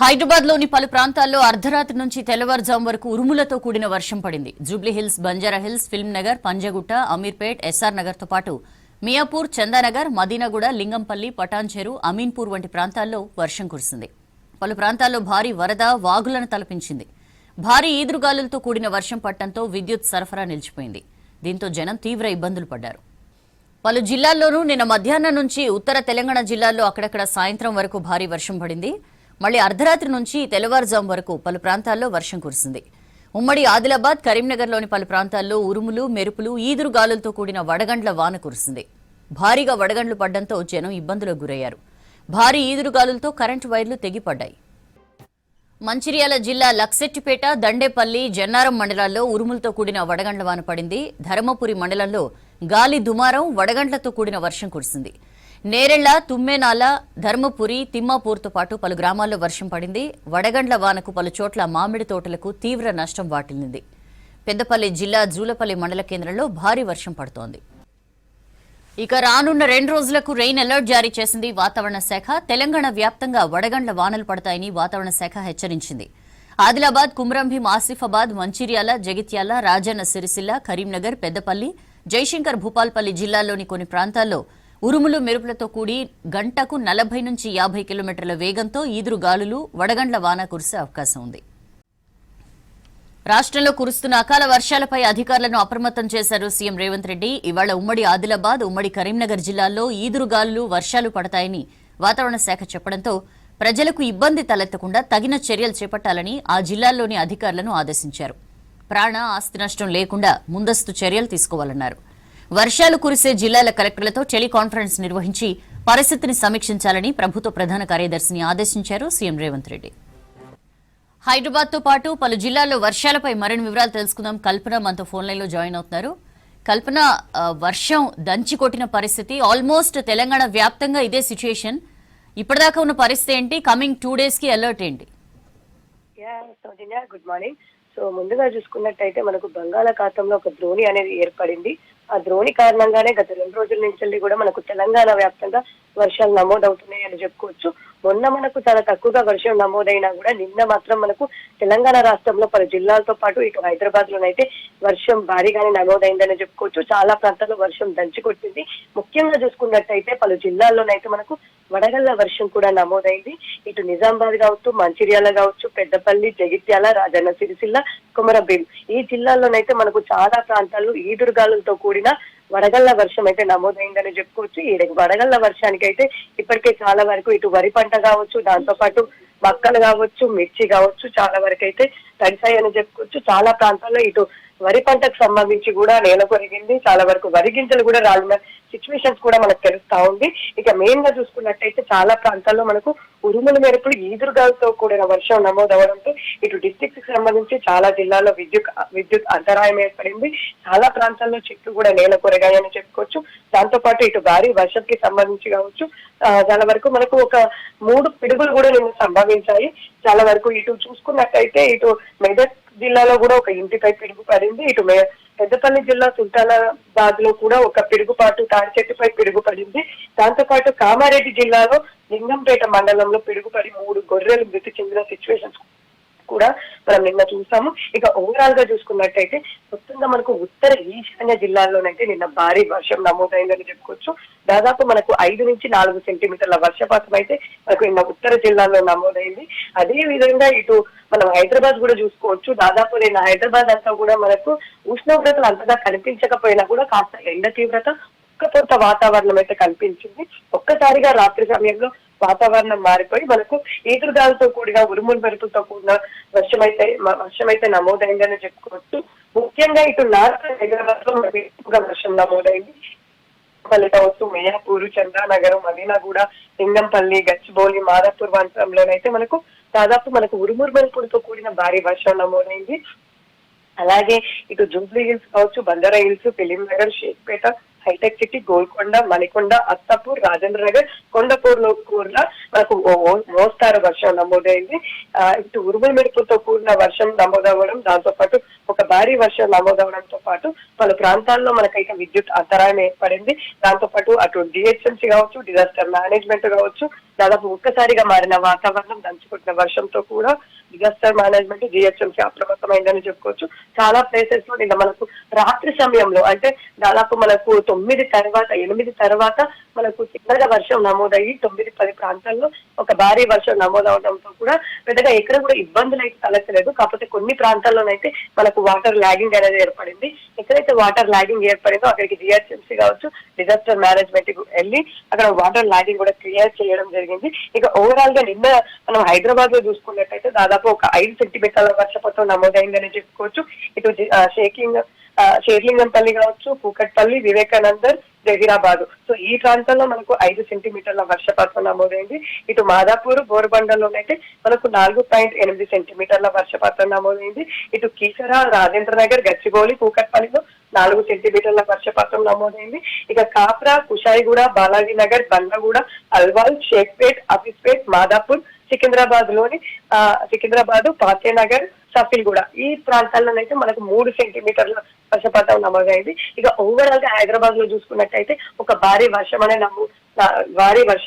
హైదరాబాద్ లోని పలు ప్రాంతాల్లో అర్ధరాత్రి నుంచి తెల్లవారుజాము వరకు ఉరుములతో కూడిన వర్షం పడింది. జూబ్లీహిల్స్, బంజారాహిల్స్, ఫిల్మ్ నగర్, పంజగుట్ట, అమీర్పేట్, ఎస్ఆర్ నగర్ తో పాటు మియాపూర్, చందానగర్, మదీనాగూడ, లింగంపల్లి, పటాన్చెరు, అమీన్పూర్ వంటి ప్రాంతాల్లో వర్షం కురిసింది. పలు ప్రాంతాల్లో భారీ వరద వాగులను తలపించింది. భారీ ఈదురుగాలులతో కూడిన వర్షం పడటంతో విద్యుత్ సరఫరా నిలిచిపోయింది. దీంతో జనం తీవ్ర ఇబ్బందులు పడ్డారు. పలు జిల్లాల్లోనూ నిన్న మధ్యాహ్నం నుంచి ఉత్తర తెలంగాణ జిల్లాల్లో అక్కడక్కడ సాయంత్రం వరకు భారీ వర్షం పడింది. మళ్లీ అర్ధరాత్రి నుంచి తెల్లవారుజాము వరకు పలు ప్రాంతాల్లో వర్షం కురిసింది. ఉమ్మడి ఆదిలాబాద్, కరీంనగర్లోని పలు ప్రాంతాల్లో ఉరుములు, మెరుపులు, ఈదురుగాలులతో కూడిన వడగండ్ల వాన కురిసింది. భారీగా వడగండ్లు పడడంతో జనం ఇబ్బందులకు గురయ్యారు. భారీ ఈదురుగాలులతో కరెంటు వైర్లు తెగిపడ్డాయి. మంచిర్యాల జిల్లా లక్సెట్టిపేట, దండేపల్లి, జన్నారం మండలాల్లో ఉరుములతో కూడిన వడగండ్ల వాన పడింది. ధర్మపురి మండలంలో గాలి దుమారం, వడగండ్లతో కూడిన వర్షం కురిసింది. నేరెళ్ల, తుమ్మేనాల, ధర్మపురి, తిమ్మాపూర్తో పాటు పలు గ్రామాల్లో వర్షం పడింది. వడగండ్ల వానకు పలు చోట్ల మామిడి తోటలకు తీవ్ర నష్టం వాటిల్లింది. పెద్దపల్లి జిల్లా జూలపల్లి మండల కేంద్రంలో భారీ వర్షం పడుతోంది. ఇక రానున్న 2 రోజులకు రెయిన్ అలర్ట్ జారీ చేసింది వాతావరణ శాఖ. తెలంగాణ వ్యాప్తంగా వడగండ్ల వానలు పడతాయని వాతావరణ శాఖ హెచ్చరించింది. ఆదిలాబాద్, కుమ్రంభీం, ఆసిఫాబాద్, మంచిర్యాల, జగిత్యాల, రాజన్న సిరిసిల్ల, కరీంనగర్, పెద్దపల్లి, జయశంకర్ భూపాల్పల్లి జిల్లాల్లోని కొన్ని ప్రాంతాల్లో ఉరుములు, మెరుపులతో కూడి గంటకు 40 నుంచి 50 కిలోమీటర్ల వేగంతో ఈదురు గాలులు, వడగండ్ల వాన కురిసే అవకాశం ఉంది. రాష్ట్రంలో కురుస్తున్న అకాల వర్షాలపై అధికారులను అప్రమత్తం చేశారు సీఎం రేవంత్ రెడ్డి. ఇవాళ ఉమ్మడి ఆదిలాబాద్, ఉమ్మడి కరీంనగర్ జిల్లాల్లో ఈదురుగాలులు, వర్షాలు పడతాయని వాతావరణ శాఖ చెప్పడంతో ప్రజలకు ఇబ్బంది తలెత్తకుండా తగిన చర్యలు చేపట్టాలని ఆ జిల్లాల్లోని అధికారులను ఆదేశించారు. ప్రాణ, ఆస్తి నష్టం లేకుండా ముందస్తు చర్యలు తీసుకోవాలన్నారు. వర్షాలు కురిసే జిల్లాల కలెక్టర్లతో టెలికాన్ఫరెన్స్ నిర్వహించి పరిస్థితిని సమీక్షించాలని ప్రభుత్వ ప్రధాన కార్యదర్శిని ఆదేశించారు సీఎం రేవంత్ రెడ్డి. హైదరాబాద్ తో పాటు పలు జిల్లాల్లో వర్షాలపై మరిన్ని వివరాలు తెలుసుకుందాం. కల్పన మనతో ఫోన్ లైన్ లో జాయిన్ అవుతున్నారు. కల్పన, వర్షం దంచి కొట్టిన పరిస్థితి, ఆల్మోస్ట్ తెలంగాణ వ్యాప్తంగా ఇదే సిచ్యుయేషన్. ఇప్పటిదాకా ఉన్న పరిస్థితి ఏంటి? కమింగ్ 2 days కి అలర్ట్ ఏంటి? Good morning. సో ముందుగా చూసుకున్నట్టయితే మనకు బంగాళాఖాతంలో ఒక ద్రోణి అనేది ఏర్పడింది. ఆ ద్రోణి కారణంగానే గత 2 రోజుల నుంచి కూడా మనకు తెలంగాణ వ్యాప్తంగా వర్షాలు నమోదవుతున్నాయి అని చెప్పుకోవచ్చు. మొన్న మనకు చాలా తక్కువగా వర్షం నమోదైనా కూడా నిన్న మాత్రం మనకు తెలంగాణ రాష్ట్రంలో పలు జిల్లాలతో పాటు ఇటు హైదరాబాద్ లోనైతే వర్షం భారీగానే నమోదైందని చెప్పుకోవచ్చు. చాలా ప్రాంతాల్లో వర్షం దంచి కొట్టింది. ముఖ్యంగా చూసుకున్నట్టయితే పలు జిల్లాల్లోనైతే మనకు వడగళ్ల వర్షం కూడా నమోదైంది. ఇటు నిజామాబాద్ కావచ్చు, మంచిర్యాల కావచ్చు, పెద్దపల్లి, జగిత్యాల, రాజన్న సిరిసిల్ల, కుమరంభీం ఈ జిల్లాల్లోనైతే మనకు చాలా ప్రాంతాల్లో ఈదురుగాలులతో కూడిన వడగళ్ల వర్షం అయితే నమోదైందని చెప్పుకోవచ్చు. ఈ వడగళ్ల వర్షానికి అయితే ఇప్పటికే చాలా వరకు ఇటు వరి పంట కావచ్చు, దాంతో పాటు మక్కలు కావచ్చు, మిర్చి కావచ్చు, చాలా వరకు అయితే తడిసాయని చెప్పుకోవచ్చు. చాలా ప్రాంతాల్లో ఇటు వరి పంటకు సంబంధించి కూడా నేల కొరిగింది. చాలా వరకు వరి గింజలు కూడా రాలిన సిచ్యువేషన్స్ కూడా మనకు తెలుస్తా ఉంది. ఇక మెయిన్ గా చూసుకున్నట్టయితే చాలా ప్రాంతాల్లో మనకు ఉరుములు, మెరుపులు, ఈదురుగాలతో కూడిన వర్షం నమోదవడంతో ఇటు డిస్ట్రిక్ట్ కి సంబంధించి చాలా జిల్లాల్లో విద్యుత్ అంతరాయం ఏర్పడింది. చాలా ప్రాంతాల్లో చెట్లు కూడా నేల కొరగాయని చెప్పుకోవచ్చు. దాంతో పాటు ఇటు భారీ వర్షంకి సంబంధించి కావచ్చు, చాలా వరకు మనకు ఒక 3 పిడుగులు కూడా నిన్న సంభవించాయి. చాలా వరకు ఇటు చూసుకున్నట్టయితే ఇటు మెదక్ జిల్లాలో కూడా ఒక ఇంటిపై పిడుగు పడింది. ఇటు పెద్దపల్లి జిల్లా సుల్తానాబాద్ లో కూడా ఒక పిడుగుపాటు తాడి చెట్టుపై పిడుగు పడింది. దాంతో పాటు కామారెడ్డి జిల్లాలో లింగంపేట మండలంలో పిడుగుపడి 3 గొర్రెలు మృతి చెందిన సిచ్యువేషన్స్ కూడా మనం నిన్న చూసాము. ఇక ఓవరాల్ గా చూసుకున్నట్టయితే మొత్తంగా మనకు ఉత్తర ఈశాన్య జిల్లాల్లోనైతే నిన్న భారీ వర్షం నమోదైందని చెప్పుకోవచ్చు. దాదాపు మనకు 5 నుంచి 4 సెంటీమీటర్ల వర్షపాతం అయితే మనకు నిన్న ఉత్తర జిల్లాలో నమోదైంది. అదే విధంగా ఇటు మనం హైదరాబాద్ కూడా చూసుకోవచ్చు. దాదాపు నిన్న హైదరాబాద్ అంతా కూడా మనకు ఉష్ణోగ్రతలు అంతగా కనిపించకపోయినా కూడా కాస్త ఎండ తీవ్రత, ఉక్కపోత వాతావరణం అయితే కనిపించింది. ఒక్కసారిగా రాత్రి సమయంలో వాతావరణం మారిపోయి మనకు ఈదురుగాలతో కూడిన ఉరుములు, మెరుపులతో కూడిన వర్షం అయితే నమోదైందని చెప్పుకోవచ్చు. ముఖ్యంగా ఇటు నార్త్ హైదరాబాద్ లో ఎక్కువగా వర్షం నమోదైంది. పల్లి కావచ్చు, మియాపూర్, చంద్రానగర్, మదీనాగూడ, లింగంపల్లి, గచ్చిబౌలి, మాదాపూర్ ప్రాంతంలోనైతే మనకు దాదాపు మనకు ఉరుములు, మెరుపులతో కూడిన భారీ వర్షం నమోదైంది. అలాగే ఇటు జూబ్లీ హిల్స్ కావచ్చు, బంజారా హిల్స్, ఫిలిం నగర్, షేక్పేట, హైటెక్ సిటీ, గోల్కొండ, మణికొండ, అత్తాపూర్, రాజేంద్ర నగర్, కొండపూర్లో కూడా మనకు మోస్తారు వర్షం నమోదైంది. ఇటు ఉరుముల మెరుపులతో కూడిన వర్షం నమోదవ్వడం, దాంతో పాటు ఒక భారీ వర్షం నమోదవడంతో పాటు పలు ప్రాంతాల్లో మనకైతే విద్యుత్ అంతరాయం ఏర్పడింది. దాంతో పాటు అటు డిహెచ్ఎంసీ కావచ్చు, డిజాస్టర్ మేనేజ్మెంట్ కావచ్చు, దాదాపు ఒక్కసారిగా మారిన వాతావరణం, దంచుకుంటున్న వర్షంతో కూడా డిజాస్టర్ మేనేజ్మెంట్, జిహెచ్ఎంసీ అప్రమత్తమైందని చెప్పుకోవచ్చు. చాలా ప్లేసెస్ లో నిన్న మనకు రాత్రి సమయంలో అంటే దాదాపు మనకు 9 తర్వాత 8 తర్వాత మనకు చిన్నగా వర్షం నమోదయ్యి 9-10 ప్రాంతాల్లో ఒక భారీ వర్షం నమోదవడంతో కూడా పెద్దగా ఎక్కడ కూడా ఇబ్బందులు అయితే తలెత్తలేదు. కాకపోతే కొన్ని ప్రాంతాల్లోనైతే మనకు వాటర్ లాగింగ్ అనేది ఏర్పడింది. ఎక్కడైతే వాటర్ లాగింగ్ ఏర్పడిందో అక్కడికి జిహెచ్ఎంసీ కావచ్చు, డిజాస్టర్ మేనేజ్మెంట్ వెళ్ళి అక్కడ వాటర్ లాగింగ్ కూడా క్లియర్ చేయడం జరిగింది. ఇక ఓవరాల్ గా నిన్న మనం హైదరాబాద్ లో చూసుకున్నట్టయితే దాదాపు ఒక 5 సెంటీమీటర్ల వర్షపాతం నమోదైందని చెప్పుకోవచ్చు. ఇటు షేర్లింగంపల్లి కావచ్చు, కూకట్పల్లి, వివేకానందర్, జహీరాబాద్, సో ఈ ప్రాంతంలో మనకు 5 సెంటీమీటర్ల వర్షపాతం నమోదైంది. ఇటు మాదాపూర్, బోర్బండలోనైతే మనకు 4.8 సెంటీమీటర్ల వర్షపాతం నమోదైంది. ఇటు కీసర, రాజేంద్ర నగర్, గచ్చిబౌలి, కూకట్పల్లిలో 4 సెంటీమీటర్ల వర్షపాతం నమోదైంది. ఇక కాప్రా, కుషాయిగూడ, బాలాజీ నగర్, బండ్లగూడ, అల్వాల్, షేక్పేట్, ఆఫీస్పేట్, మాదాపూర్, సికింద్రాబాద్, పాతేనగర్, సఫిల్గూడ ఈ ప్రాంతాల్లోనైతే మనకు 3 సెంటీమీటర్ల వర్షపాతం నమోదైంది. ఇక ఓవరాల్ గా హైదరాబాద్ లో చూసుకున్నట్టయితే ఒక భారీ వర్షం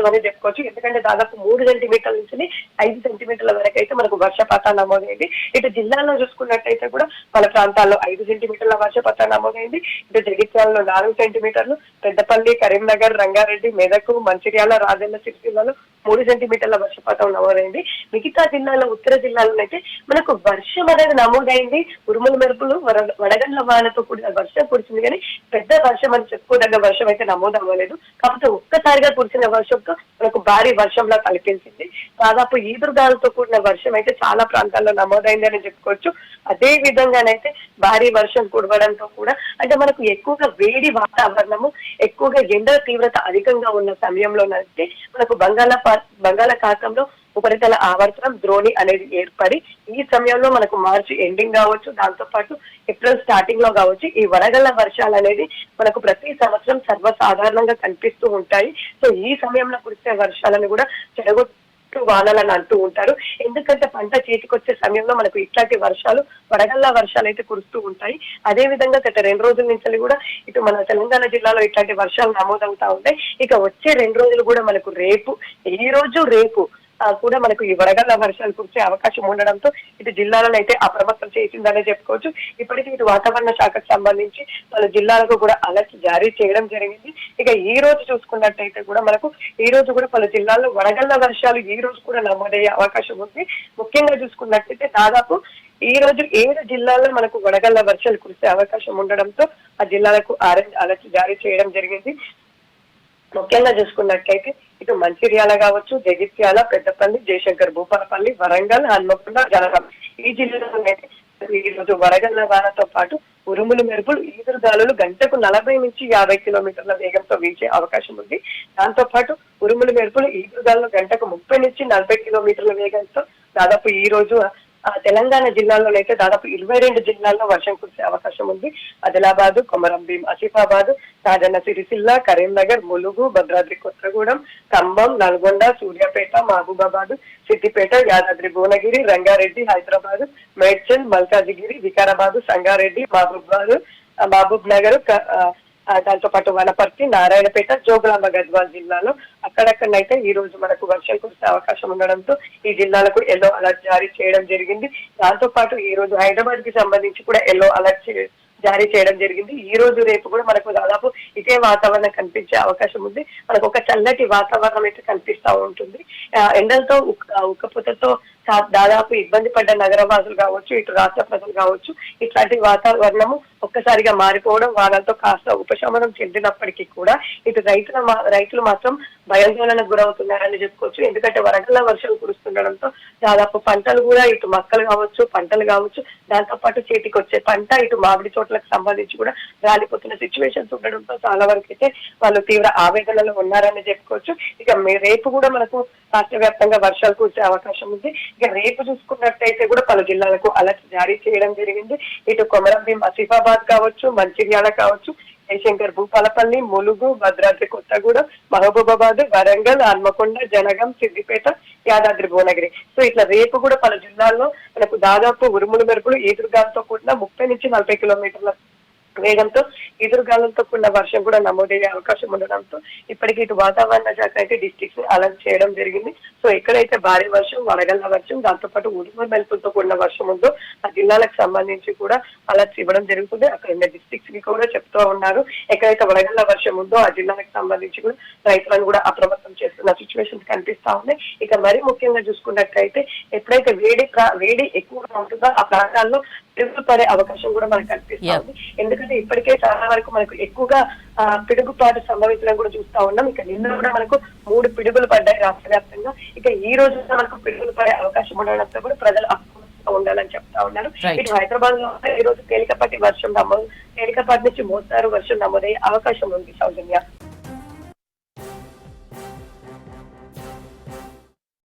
అనే చెప్పుకోవచ్చు. ఎందుకంటే దాదాపు 3 సెంటీమీటర్ల నుంచి 5 సెంటీమీటర్ల వరకు అయితే మనకు వర్షపాతం నమోదైంది. ఇటు జిల్లాలో చూసుకున్నట్టయితే కూడా పలు ప్రాంతాల్లో 5 సెంటీమీటర్ల వర్షపాతం నమోదైంది. ఇటు జగిత్యాలలో 4 సెంటీమీటర్లు, పెద్దపల్లి, కరీంనగర్, రంగారెడ్డి, మెదక్, మంచిర్యాల, రాజన్న సిరిసిల్లలో 3 సెంటీమీటర్ల వర్షపాతం నమోదైంది. మిగతా జిల్లాలో, ఉత్తర జిల్లాలోనైతే మనకు వర్షం అనేది నమోదైంది. ఉరుముల మెరుపులు, వడగండ్ల వానతో కూడిన వర్షం కురిసింది, కానీ పెద్ద వర్షం అని చెప్పుకోదగ్గ వర్షం అయితే నమోదు అవ్వలేదు. కాకపోతే ఒక్కసారిగా కురిసిన వర్షంతో మనకు భారీ వర్షంలా కనిపించింది. దాదాపు ఈదురుగాలతో కూడిన వర్షం అయితే చాలా ప్రాంతాల్లో నమోదైందని చెప్పుకోవచ్చు. అదే విధంగానైతే భారీ వర్షం కురవడంతో కూడా అంటే మనకు ఎక్కువగా వేడి వాతావరణము, ఎక్కువగా ఎండ తీవ్రత అధికంగా ఉన్న సమయంలోనైతే మనకు బంగాళాఖాతంలో ఉపరితల ఆవర్తనం ద్రోణి అనేది ఏర్పడి ఈ సమయంలో మనకు మార్చి ఎండింగ్ కావచ్చు, దాంతో పాటు ఏప్రిల్ స్టార్టింగ్ లో కావచ్చు, ఈ వడగళ్ల వర్షాలు అనేది మనకు ప్రతి సంవత్సరం సర్వసాధారణంగా కనిపిస్తూ ఉంటాయి. సో ఈ సమయంలో కురిసే వర్షాలను కూడా చెడగొట్టు వానలని అంటూ ఉంటారు. ఎందుకంటే పంట చేతికొచ్చే సమయంలో మనకు ఇట్లాంటి వర్షాలు, వడగళ్ల వర్షాలు అయితే కురుస్తూ ఉంటాయి. అదే విధంగా గత 2 రోజుల నుంచి కూడా ఇటు మన తెలంగాణ జిల్లాలో ఇట్లాంటి వర్షాలు నమోదవుతా ఉంటాయి. ఇక వచ్చే 2 రోజులు కూడా మనకు రేపు కూడా మనకు ఈ వడగళ్ల వర్షాలు కురిసే అవకాశం ఉండడంతో ఇటు జిల్లాలను అయితే అప్రమత్తం చేసిందనే చెప్పుకోవచ్చు. ఇప్పటికీ ఇటు వాతావరణ శాఖకు సంబంధించి పలు జిల్లాలకు కూడా అలర్ట్ జారీ చేయడం జరిగింది. ఇక ఈ రోజు చూసుకున్నట్టయితే కూడా మనకు ఈ రోజు కూడా పలు జిల్లాల్లో వడగళ్ల వర్షాలు ఈ రోజు కూడా నమోదయ్యే అవకాశం ఉంది. ముఖ్యంగా చూసుకున్నట్టయితే దాదాపు ఈ రోజు 7 జిల్లాల్లో మనకు వడగళ్ల వర్షాలు కురిసే అవకాశం ఉండడంతో ఆ జిల్లాలకు ఆరెంజ్ అలర్ట్ జారీ చేయడం జరిగింది. ముఖ్యంగా చూసుకున్నట్లయితే ఇటు మంచిర్యాల కావచ్చు, జగిత్యాల, పెద్దపల్లి, జయశంకర్, భూపాలపల్లి, వరంగల్, హన్మకొండ, జనగాం ఈ జిల్లాలో అయితే ఈ రోజు వడగళ్ల వానతో పాటు ఉరుములు మెరుపులు, ఈదురుగాలులు గంటకు 40 నుంచి 50 కిలోమీటర్ల వేగంతో వీచే అవకాశం ఉంది. దాంతో పాటు ఉరుములు మెరుపులు, ఈదురుగాలు గంటకు 30 నుంచి 40 కిలోమీటర్ల వేగంతో దాదాపు ఈ రోజు తెలంగాణ జిల్లాలోనైతే దాదాపు 22 జిల్లాల్లో వర్షం కురిసే అవకాశం ఉంది. ఆదిలాబాద్, కొమరంభీం, ఆసిఫాబాద్, రాజన్న సిరిసిల్ల, కరీంనగర్, ములుగు, భద్రాద్రి కొత్తగూడెం, ఖమ్మం, నల్గొండ, సూర్యాపేట, మహబూబాబాద్, సిద్దిపేట, యాదాద్రి భువనగిరి, రంగారెడ్డి, హైదరాబాద్, మేడ్చల్, మల్కాజిగిరి, వికారాబాద్, సంగారెడ్డి, మహబూబ్ నగర్, దాంతో పాటు వనపర్తి, నారాయణపేట, జోగులాంబ గద్వాల్ జిల్లాలో అక్కడక్కడనైతే ఈ రోజు మనకు వర్షం కురిసే అవకాశం ఉండడంతో ఈ జిల్లాలకు ఎల్లో అలర్ట్ జారీ చేయడం జరిగింది. దాంతో పాటు ఈ రోజు హైదరాబాద్ కి సంబంధించి కూడా ఎల్లో అలర్ట్ జారీ చేయడం జరిగింది. ఈ రోజు రేపు కూడా మనకు దాదాపు ఇదే వాతావరణం కనిపించే అవకాశం ఉంది. మనకు ఒక చల్లటి వాతావరణం అయితే కనిపిస్తా ఉంటుంది. ఎండలతో ఉక్కపోతతో దాదాపు ఇబ్బంది పడ్డ నగరవాసులు కావచ్చు, ఇటు రాష్ట్ర ప్రజలు కావచ్చు, ఇట్లాంటి వాతావరణము ఒక్కసారిగా మారిపోవడం, వానలతో కాస్త ఉపశమనం చెందినప్పటికీ కూడా ఇటు రైతులు మాత్రం భయాందోళనకు గురవుతున్నారని చెప్పుకోవచ్చు. ఎందుకంటే వడగళ్ల వర్షాలు కురుస్తుండడంతో దాదాపు పంటలు కూడా ఇటు మొక్కలు కావచ్చు, పంటలు కావచ్చు, దాంతో పాటు చేతికి వచ్చే పంట ఇటు మామిడి తోటలకు సంబంధించి కూడా రాలిపోతున్న సిచ్యువేషన్స్ ఉండడంతో చాలా వరకు అయితే వాళ్ళు తీవ్ర ఆవేదనలో ఉన్నారని చెప్పుకోవచ్చు. ఇక రేపు కూడా మనకు రాష్ట్ర వ్యాప్తంగా వర్షాలు కురిసే అవకాశం ఉంది. ఇక రేపు చూసుకున్నట్టయితే కూడా పలు జిల్లాలకు అలర్ట్ జారీ చేయడం జరిగింది. ఇటు కొమరంభీం, ఆసిఫాబాద్ కావచ్చు, మంచిర్యాల కావచ్చు, జయశంకర్, భూపాలపల్లి, ములుగు, భద్రాద్రి కొత్తగూడెం, మహబూబాబాద్, వరంగల్, హన్మకొండ, జనగాం, సిద్దిపేట, యాదాద్రి భువనగిరి. సో ఇట్లా రేపు కూడా పలు జిల్లాల్లో మనకు దాదాపు ఉరుములు మెరుపులు ఈదురుగాలతో కూడిన 30 నుంచి 40 కిలోమీటర్ల వేగంతో ఎదురుగాలంతో కూడిన వర్షం కూడా నమోదయ్యే అవకాశం ఉండడంతో ఇప్పటికీ ఇటు వాతావరణ శాఖ అయితే డిస్ట్రిక్ట్స్ అలర్ట్ చేయడం జరిగింది. సో ఎక్కడైతే భారీ వర్షం, వడగళ్ల వర్షం, దాంతోపాటు ఉరుముల మెరుపులతో కూడిన వర్షం ఉందో ఆ జిల్లాలకు సంబంధించి కూడా అలర్ట్స్ ఇవ్వడం జరుగుతుంది. అక్కడ ఉన్న డిస్ట్రిక్ట్స్ కి కూడా చెప్తూ ఉన్నారు. ఎక్కడైతే వడగళ్ల వర్షం ఉందో ఆ జిల్లాలకు సంబంధించి కూడా రైతులను కూడా అప్రమత్తం చేస్తున్న సిచ్యువేషన్స్ కనిపిస్తా ఉన్నాయి. ఇక మరీ ముఖ్యంగా చూసుకున్నట్టయితే ఎప్పుడైతే వేడి ఎక్కువగా ఉంటుందో ఆ ప్రాంతాల్లో పిడుగులు పడే అవకాశం కూడా మనకు కనిపిస్తా ఉంది. ఎందుకంటే ఇప్పటికే చాలా వరకు మనకు ఎక్కువగా పిడుగుపాటు సంభవించడం కూడా చూస్తా ఉన్నాం. ఇక నిన్న కూడా మనకు 3 పిడుగులు పడ్డాయి రాష్ట్ర వ్యాప్తంగా. ఇక ఈ రోజు మనకు పిడుగులు పడే అవకాశం ఉండడంతో కూడా ప్రజలు అప్రమత్తంగా ఉండాలని చెప్తా ఉన్నారు. ఇటు హైదరాబాద్ లో ఈ రోజు తేలికపాటి వర్షం తేలికపాటి నుంచి మోస్తారు వర్షం నమోదయ్యే అవకాశం ఉంది. సౌజన్య.